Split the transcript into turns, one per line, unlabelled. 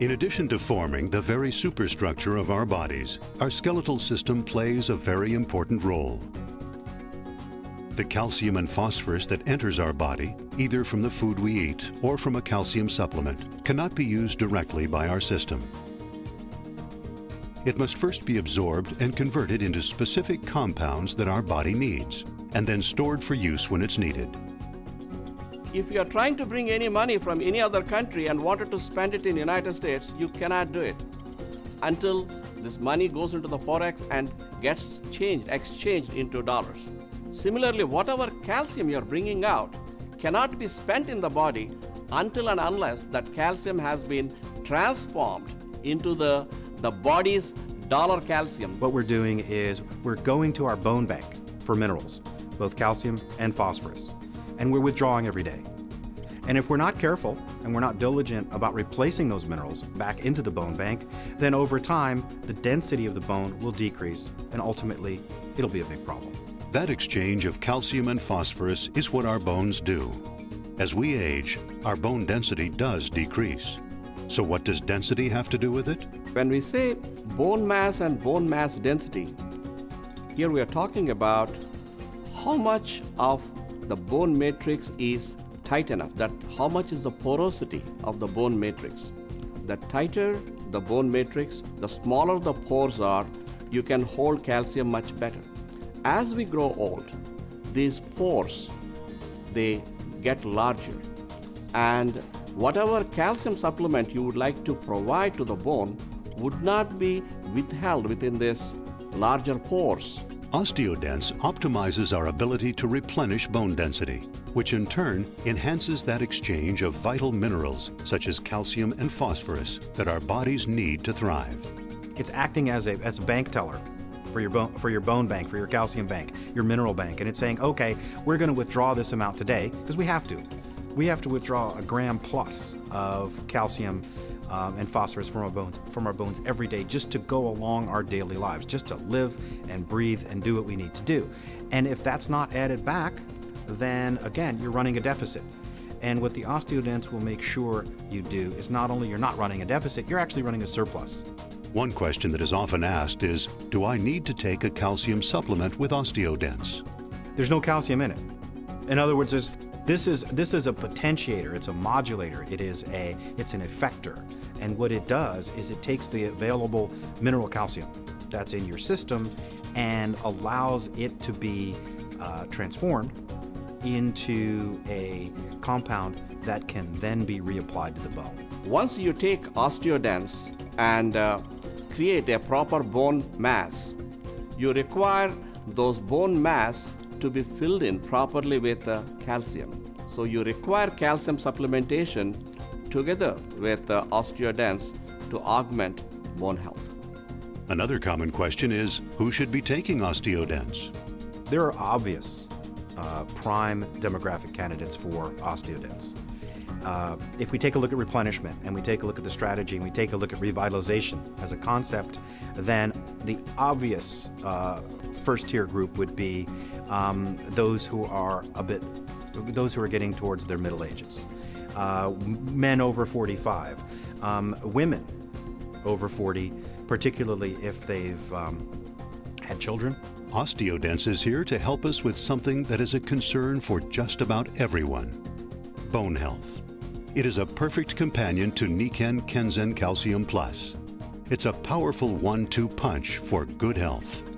In addition to forming the very superstructure of our bodies, our skeletal system plays a very important role. The calcium and phosphorus that enters our body, either from the food we eat or from a calcium supplement, cannot be used directly by our system. It must first be absorbed and converted into specific compounds that our body needs, and then stored for use when it's needed.
If you are trying to bring any money from any other country and wanted to spend it in the United States, you cannot do it until this money goes into the forex and gets exchanged into dollars. Similarly, whatever calcium you are bringing out cannot be spent in the body until and unless that calcium has been transformed into the body's dollar calcium.
What we're doing is we're going to our bone bank for minerals, both calcium and phosphorus, and we're withdrawing every day. And if we're not careful and we're not diligent about replacing those minerals back into the bone bank, then over time, the density of the bone will decrease, and ultimately, it'll be a big problem.
That exchange of calcium and phosphorus is what our bones do. As we age, our bone density does decrease. So what does density have to do with it?
When we say bone mass and bone mass density, here we are talking about how much of the bone matrix is tight enough, that how much is the porosity of the bone matrix. The tighter the bone matrix, the smaller the pores are, you can hold calcium much better. As we grow old, these pores, they get larger, and whatever calcium supplement you would like to provide to the bone would not be withheld within this larger pores.
OsteoDenx optimizes our ability to replenish bone density, which in turn enhances that exchange of vital minerals such as calcium and phosphorus that our bodies need to thrive.
It's acting as a bank teller for your bone bank, for your calcium bank, your mineral bank, and it's saying, okay, we're going to withdraw this amount today because we have to. We have to withdraw a gram plus of calcium and phosphorus from our bones every day just to go along our daily lives, just to live and breathe and do what we need to do. And if that's not added back, then again, you're running a deficit. And what the OsteoDenx will make sure you do is not only you're not running a deficit, you're actually running a surplus.
One question that is often asked is, do I need to take a calcium supplement with OsteoDenx?
There's no calcium in it. In other words, this is a potentiator, it's a modulator, it's an effector. And what it does is it takes the available mineral calcium that's in your system and allows it to be transformed into a compound that can then be reapplied to the bone.
Once you take OsteoDenx and create a proper bone mass, you require those bone mass to be filled in properly with calcium. So you require calcium supplementation together with OsteoDenx to augment bone health.
Another common question is, who should be taking OsteoDenx?
There are obvious prime demographic candidates for OsteoDenx. If we take a look at replenishment and we take a look at the strategy and we take a look at revitalization as a concept, then the obvious first-tier group would be those who are getting towards their middle ages, men over 45, women over 40, particularly if they've had children.
OsteoDenx is here to help us with something that is a concern for just about everyone: bone health. It is a perfect companion to Nikken Kenzen Calcium Plus. It's a powerful 1-2 punch for good health.